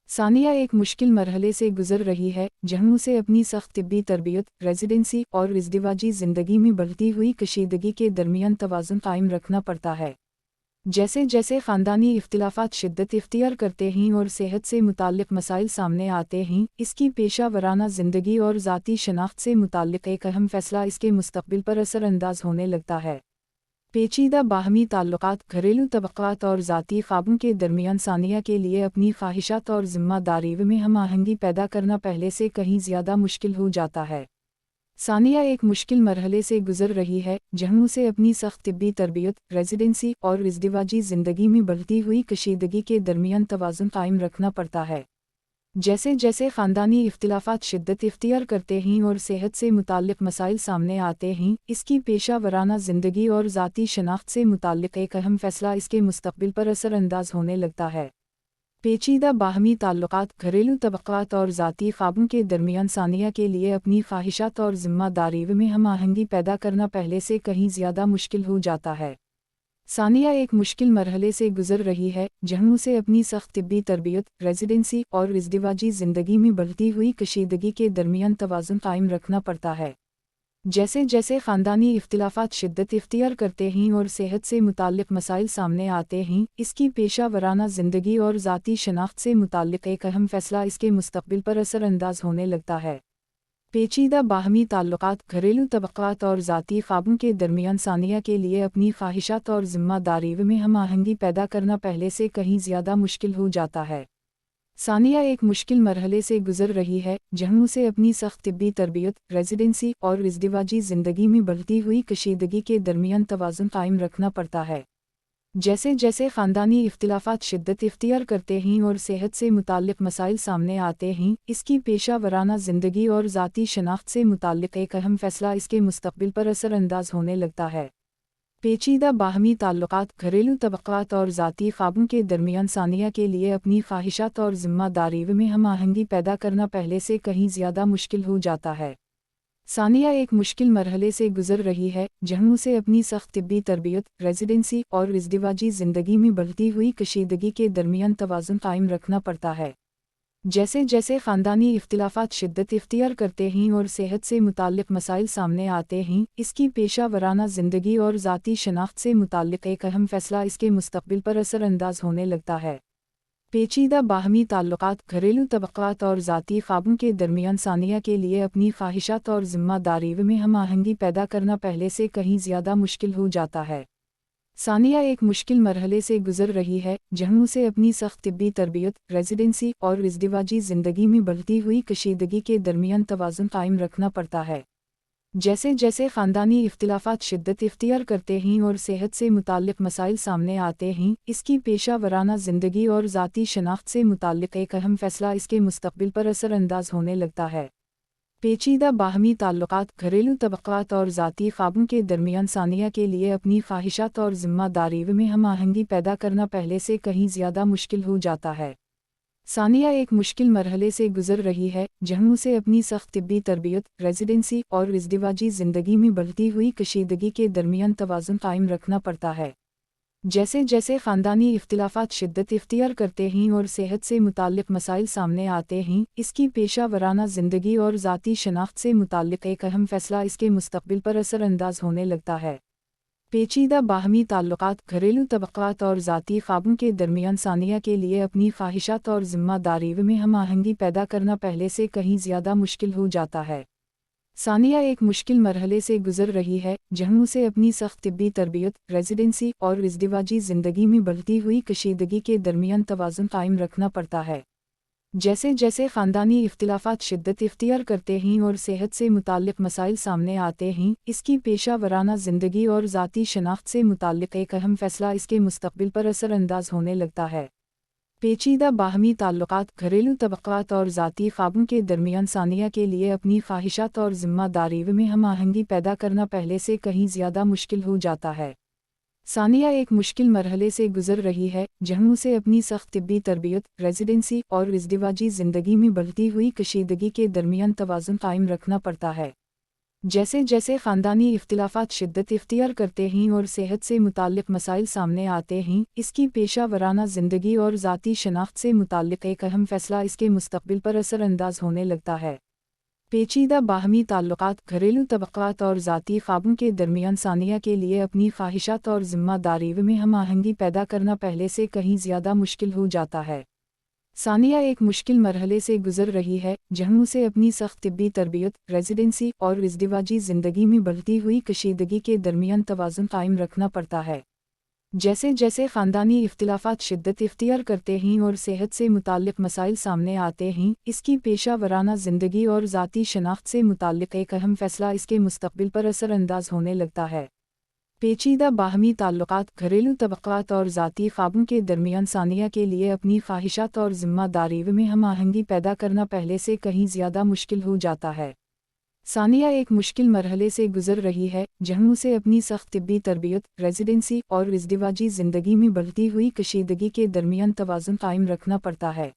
सानिया एक मुश्किल मरहले से गुजर रही है, जहाँ उसे अपनी सख्त तिब्बी तरबियत, रेजिडेंसी और इज़्दिवाजी ज़िंदगी में बढ़ती हुई कशीदगी के दरमियान तवाज़ुन कायम रखना पड़ता है। जैसे जैसे ख़ानदानी इख्तिलाफ़ात शिद्दत इख्तियार करते हैं और सेहत से मुताल्लिक़ मसाइल सामने आते हैं, इसकी पेशा वराना ज़िंदगी और ज़ाती शनाख्त से मुताल्लिक़ एक अहम फ़ैसला इसके मुस्तक़बिल पर असरअंदाज होने लगता है। पेचीदा बाहमी ताल्लुक़ात, घरेलू तबक़ात और ज़ाती ख़्वाबों के दरमियान सानिया के लिए अपनी ख्वाहिशात और ज़िम्मेदारी में हम आहंगी पैदा करना पहले से कहीं ज़्यादा मुश्किल हो जाता है। सानिया एक मुश्किल मरहले से गुजर रही है, जहाँ उसे अपनी सख्त तिब्बी तरबियत, रेजिडेंसी और इज़्दिवाजी ज़िंदगी में बढ़ती हुई कशीदगी के दरमियान तवाज़ुन कायम रखना पड़ता है। जैसे जैसे ख़ानदानी इख्तिलाफ़ात शिद्दत इख्तियार करते हैं और सेहत से मुताल्लिक़ मसाइल सामने आते हैं, इसकी पेशा वराना ज़िंदगी और ज़ाती शनाख्त से मुताल्लिक़ एक अहम फ़ैसला इसके मुस्तक़बिल पर असरअंदाज होने लगता है। पेचीदा बाहमी ताल्लुक़ात, घरेलू तबक़ात और ज़ाती ख़्वाबों के दरमियान सानिया के लिए अपनी ख्वाहिशात और ज़िम्मेदारी में हम आहंगी पैदा करना पहले से कहीं ज़्यादा मुश्किल हो जाता है। सानिया एक मुश्किल मरहले से गुजर रही है, जहाँ उसे अपनी सख्त तिब्बी तरबियत, रेजिडेंसी और इज़्दिवाजी ज़िंदगी में बढ़ती हुई कशीदगी के दरमियान तवाज़ुन कायम रखना पड़ता है। जैसे जैसे ख़ानदानी इख्तिलाफ़ात शिद्दत इख्तियार करते हैं और सेहत से मुताल्लिक़ मसाइल सामने आते हैं, इसकी पेशा वराना ज़िंदगी और ज़ाती शनाख्त से मुताल्लिक़ एक अहम फ़ैसला इसके मुस्तक़बिल पर असरअंदाज होने लगता है। पेचीदा बाहमी ताल्लुक़ात, घरेलू तबक़ात और ज़ाती ख़्वाबों के दरमियान सानिया के लिए अपनी ख्वाहिशात और ज़िम्मेदारी में हम आहंगी पैदा करना पहले से कहीं ज़्यादा मुश्किल हो जाता है। सानिया एक मुश्किल मरहले से गुजर रही है, जहाँ उसे अपनी सख्त तिब्बी तरबियत, रेजिडेंसी और इज़्दिवाजी ज़िंदगी में बढ़ती हुई कशीदगी के दरमियान तवाज़ुन कायम रखना पड़ता है। जैसे जैसे ख़ानदानी इख्तिलाफ़ात शिद्दत इख्तियार करते हैं और सेहत से मुताल्लिक़ मसाइल सामने आते हैं, इसकी पेशा वराना ज़िंदगी और ज़ाती शनाख्त से मुताल्लिक़ एक अहम फ़ैसला इसके मुस्तक़बिल पर असरअंदाज होने लगता है। पेचीदा बाहमी ताल्लुकात, घरेलू तबक़ात और ज़ाती ख्वाबों के दरमियान सानिया के लिए अपनी ख्वाहिशात और ज़िम्मेदारी में हम आहंगी पैदा करना पहले से कहीं ज़्यादा मुश्किल हो जाता है। सानिया एक मुश्किल मरहले से गुजर रही है, जहाँ उसे अपनी सख्त तिब्बी तरबियत, रेजिडेंसी और इज़्दिवाजी ज़िंदगी में बढ़ती हुई कशीदगी के दरमियान तवाज़ुन कायम रखना पड़ता है। जैसे जैसे ख़ानदानी इख्तिलाफ़ात शिद्दत इख्तियार करते हैं और सेहत से मुताल्लिक़ मसाइल सामने आते हैं, इसकी पेशा वराना ज़िंदगी और ज़ाती शनाख्त से मुताल्लिक़ एक अहम फ़ैसला इसके मुस्तक़बिल पर असरअंदाज़ होने लगता है। पेचीदा बाहमी ताल्लुकात, घरेलू तबक़ात और ज़ाती ख्वाबों के दरमियान सानिया के लिए अपनी ख्वाहिशात और ज़िम्मेदारी में हम आहंगी पैदा करना पहले से कहीं ज़्यादा मुश्किल हो जाता है। सानिया एक मुश्किल मरहले से गुजर रही है, जहाँ उसे अपनी सख्त तिब्बी तरबियत, रेजिडेंसी और इज़्दिवाजी ज़िंदगी में बढ़ती हुई कशीदगी के दरमियान तवाज़ुन कायम रखना पड़ता है। जैसे जैसे ख़ानदानी इख्तिलाफ़ात शिद्दत इख्तियार करते हैं और सेहत से मुताल्लिक़ मसाइल सामने आते हैं, इसकी पेशा वराना ज़िंदगी और ज़ाती शनाख्त से मुताल्लिक़ एक अहम फ़ैसला इसके मुस्तक़बिल पर असरअंदाज़ होने लगता है। पेचीदा बाहमी ताल्लुकात, घरेलू तबक़ात और ज़ाती ख्वाबों के दरमियान सानिया के लिए अपनी ख्वाहिशात और ज़िम्मेदारी में हम आहंगी पैदा करना पहले से कहीं ज़्यादा मुश्किल हो जाता है। सानिया एक मुश्किल मरहले से गुजर रही है, जहाँ उसे अपनी सख्त तिब्बी तरबियत, रेजिडेंसी और इज़्दिवाजी ज़िंदगी में बढ़ती हुई कशीदगी के दरमियान तवाज़ुन कायम रखना पड़ता है। जैसे जैसे ख़ानदानी इख्तिलाफ़ात शिद्दत इख्तियार करते हैं और सेहत से मुताल्लिक़ मसाइल सामने आते हैं, इसकी पेशा वराना ज़िंदगी और ज़ाती शनाख्त से मुताल्लिक़ एक अहम फ़ैसला इसके मुस्तक़बिल पर असरअंदाज़ होने लगता है। पेचीदा बाहमी ताल्लुकात, घरेलू तबक़ात और ज़ाती ख्वाबों के दरमियान सानिया के लिए अपनी ख्वाहिशात और ज़िम्मेदारी में हम आहंगी पैदा करना पहले से कहीं ज़्यादा मुश्किल हो जाता है। सानिया एक मुश्किल मरहले से गुजर रही है, जहाँ उसे अपनी सख्त तिब्बी तरबियत, रेजिडेंसी और इज़्दिवाजी ज़िंदगी में बढ़ती हुई कशीदगी के दरमियान तवाज़ुन कायम रखना पड़ता है। जैसे जैसे ख़ानदानी इख्तिलाफ़ात शिद्दत इख्तियार करते हैं और सेहत से मुताल्लिक़ मसाइल सामने आते हैं, इसकी पेशा वराना ज़िंदगी और ज़ाती शनाख्त से मुताल्लिक़ एक अहम फ़ैसला इसके मुस्तक़बिल पर असरअंदाज़ होने लगता है। पेचीदा बाहमी ताल्लुकात, घरेलू तबक़ात और ज़ाती ख्वाबों के दरमियान सानिया के लिए अपनी ख्वाहिशात और ज़िम्मेदारी में हम आहंगी पैदा करना पहले से कहीं ज़्यादा मुश्किल हो जाता है। सानिया एक मुश्किल मरहले से गुजर रही है, जहाँ उसे अपनी सख्त तिब्बी तरबियत, रेजिडेंसी और इज़्दिवाजी ज़िंदगी में बढ़ती हुई कशीदगी के दरमियान तवाज़ुन कायम रखना पड़ता है। जैसे जैसे ख़ानदानी इख्तिलाफ़ात शिद्दत इख्तियार करते हैं और सेहत से मुताल्लिक़ मसाइल सामने आते हैं, इसकी पेशा वराना ज़िंदगी और ज़ाती शनाख्त से मुताल्लिक़ एक अहम फ़ैसला इसके मुस्तक़बिल पर असरअंदाज़ होने लगता है। पेचीदा बाहमी ताल्लुकात, घरेलू तबक़ात और ज़ाती ख्वाबों के दरमियान सानिया के लिए अपनी ख्वाहिशात और ज़िम्मेदारी में हम आहंगी पैदा करना पहले से कहीं ज़्यादा मुश्किल हो जाता है। सानिया एक मुश्किल मरहले से गुजर रही है, जहाँ उसे अपनी सख्त तिब्बी तरबियत, रेजिडेंसी और इज़्दिवाजी ज़िंदगी में बढ़ती हुई कशीदगी के दरमियान तवाज़ुन कायम रखना पड़ता है। जैसे जैसे ख़ानदानी इख्तिलाफ़ात शिद्दत इख्तियार करते हैं और सेहत से मुताल्लिक़ मसाइल सामने आते हैं, इसकी पेशा वराना ज़िंदगी और ज़ाती शनाख्त से मुताल्लिक़ एक अहम फ़ैसला इसके मुस्तक़बिल पर असरअंदाज़ होने लगता है। पेचीदा बाहमी ताल्लुकात, घरेलू तबक़ात और ज़ाती ख्वाबों के दरमियान सानिया के लिए अपनी ख्वाहिशात और ज़िम्मेदारी में हम आहंगी पैदा करना पहले से कहीं ज़्यादा मुश्किल हो जाता है। सानिया एक मुश्किल मरहले से गुजर रही है, जहाँ उसे अपनी सख्त तिब्बी तरबियत, रेजिडेंसी और इज़्दिवाजी ज़िंदगी में बढ़ती हुई कशीदगी के दरमियान तवाज़ुन कायम रखना पड़ता है।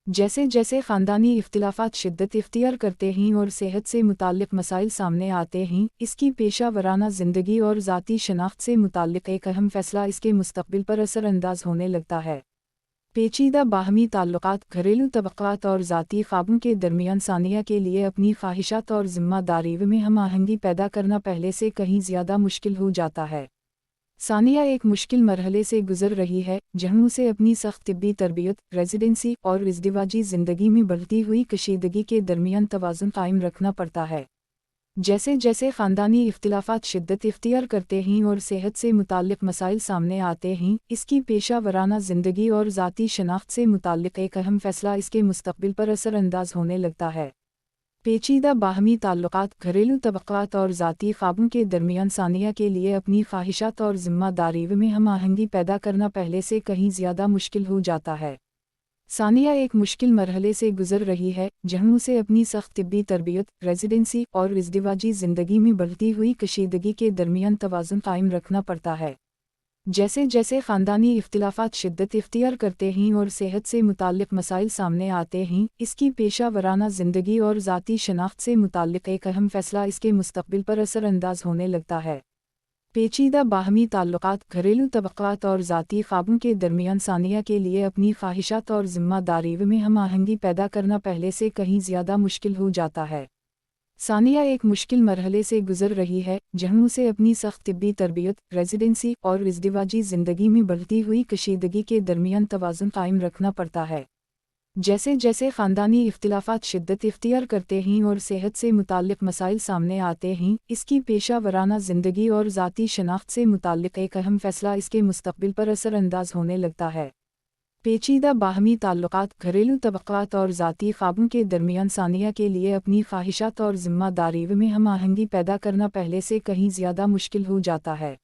जैसे जैसे ख़ानदानी इख्तिलाफ़ात शिद्दत इख्तियार करते हैं और सेहत से मुताल्लिक़ मसाइल सामने आते हैं, इसकी पेशा वराना ज़िंदगी और ज़ाती शनाख्त से मुताल्लिक़ एक अहम फ़ैसला इसके मुस्तक़बिल पर असरअंदाज़ होने लगता है। पेचीदा बाहमी ताल्लुकात, घरेलू तबक़ात और ज़ाती ख्वाबों के दरमियान सानिया के लिए अपनी ख्वाहिशात और ज़िम्मेदारी में हम आहंगी पैदा करना पहले से कहीं ज़्यादा मुश्किल हो जाता है। सानिया एक मुश्किल मरहले से गुजर रही है, जहाँ उसे अपनी सख्त तिब्बी तरबियत, रेजिडेंसी और इज़्दिवाजी ज़िंदगी में बढ़ती हुई कशीदगी के दरमियान तवाज़ुन कायम रखना पड़ता है। जैसे जैसे ख़ानदानी इख्तिलाफ़ात शिद्दत इख्तियार करते हैं और सेहत से मुताल्लिक़ मसाइल सामने आते हैं, इसकी पेशा वराना ज़िंदगी और ज़ाती शनाख्त से मुताल्लिक़ एक अहम फ़ैसला इसके मुस्तक़बिल पर असरअंदाज़ होने लगता है। पेचीदा बाहमी ताल्लुकात, घरेलू तबक़ात और ज़ाती ख्वाबों के दरमियान सानिया के लिए अपनी ख्वाहिशात और ज़िम्मेदारी में हम आहंगी पैदा करना पहले से कहीं ज़्यादा मुश्किल हो जाता है। सानिया एक मुश्किल मरहले से गुजर रही है जहां उसे अपनी सख्त तिब्बी तरबियत, रेजिडेंसी और इज़्दिवाजी ज़िंदगी में बढ़ती हुई कशीदगी के दरमियान तवाज़ुन कायम रखना पड़ता है। जैसे जैसे ख़ानदानी इख्तिलाफ़ात शिद्दत इख्तियार करते हैं और सेहत से मुताल्लिक़ मसाइल सामने आते हैं, इसकी पेशा वराना ज़िंदगी और ज़ाती शनाख्त से मुताल्लिक़ एक अहम फ़ैसला इसके मुस्तक़बिल पर असरअंदाज होने लगता है। पेचीदा बाहमी ताल्लुकात, घरेलू तबक़ात और ज़ाती ख्वाबों के दरमियान सानिया के लिए अपनी ख्वाहिशात और ज़िम्मेदारी में हम आहंगी पैदा करना पहले से कहीं ज़्यादा मुश्किल हो जाता है। सानिया एक मुश्किल मरहले से गुजर रही है जहां उसे अपनी सख्त तिब्बी तरबियत, रेजिडेंसी और इज़्दिवाजी ज़िंदगी में बढ़ती हुई कशीदगी के दरमियान तवाज़ुन कायम रखना पड़ता है। जैसे जैसे ख़ानदानी इख्तिलाफ़ात शिद्दत इख्तियार करते हैं और सेहत से मुताल्लिक़ मसाइल सामने आते हैं, इसकी पेशा वराना ज़िंदगी और ज़ाती शनाख्त से मुताल्लिक़ एक अहम फ़ैसला इसके मुस्तक़बिल पर असरअंदाज होने लगता है। पेचीदा बाहमी ताल्लुकात, घरेलू तबक़ात और ज़ाती ख्वाबों के दरमियान सानिया के लिए अपनी ख्वाहिशात और ज़िम्मेदारी में हम आहंगी पैदा करना पहले से कहीं ज़्यादा मुश्किल हो जाता है।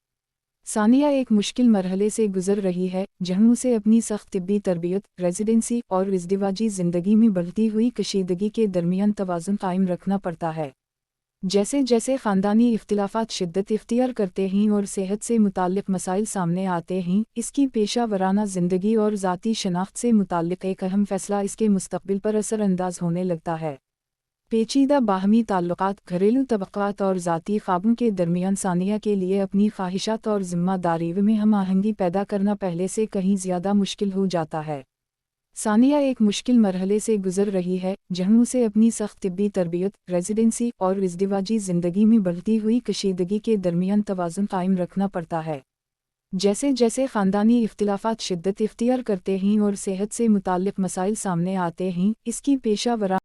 सानिया एक मुश्किल मरहले से गुजर रही है जहां उसे अपनी सख्त तिब्बी तरबियत, रेजिडेंसी और इज़्दिवाजी ज़िंदगी में बढ़ती हुई कशीदगी के दरमियान तवाज़ुन कायम रखना पड़ता है। जैसे जैसे ख़ानदानी इख्तिलाफ़ात शिद्दत इख्तियार करते हैं और सेहत से मुताल्लिक़ मसाइल सामने आते हैं, इसकी पेशा वराना ज़िंदगी और ज़ाती शनाख्त से मुताल्लिक़ एक अहम फ़ैसला इसके मुस्तक़बिल पर असरअंदाज होने लगता है। पेचीदा बाहमी ताल्लुकात, घरेलू तबक़ात और ज़ाती ख्वाबों के दरमियान सानिया के लिए अपनी ख्वाहिशात और ज़िम्मेदारी में हम आहंगी पैदा करना पहले से कहीं ज़्यादा मुश्किल हो जाता है। सानिया एक मुश्किल मरहले से गुजर रही है जहां उसे अपनी सख्त तिब्बी तरबियत, रेजिडेंसी और इज़्दिवाजी ज़िंदगी में बढ़ती हुई कशीदगी के दरमियान तवाज़ुन कायम रखना पड़ता है। जैसे जैसे ख़ानदानी इख्तिलाफ़ात शिद्दत इख्तियार करते हैं और सेहत से मुताल्लिक़ मसाइल सामने आते हैं, इसकी पेशा वराना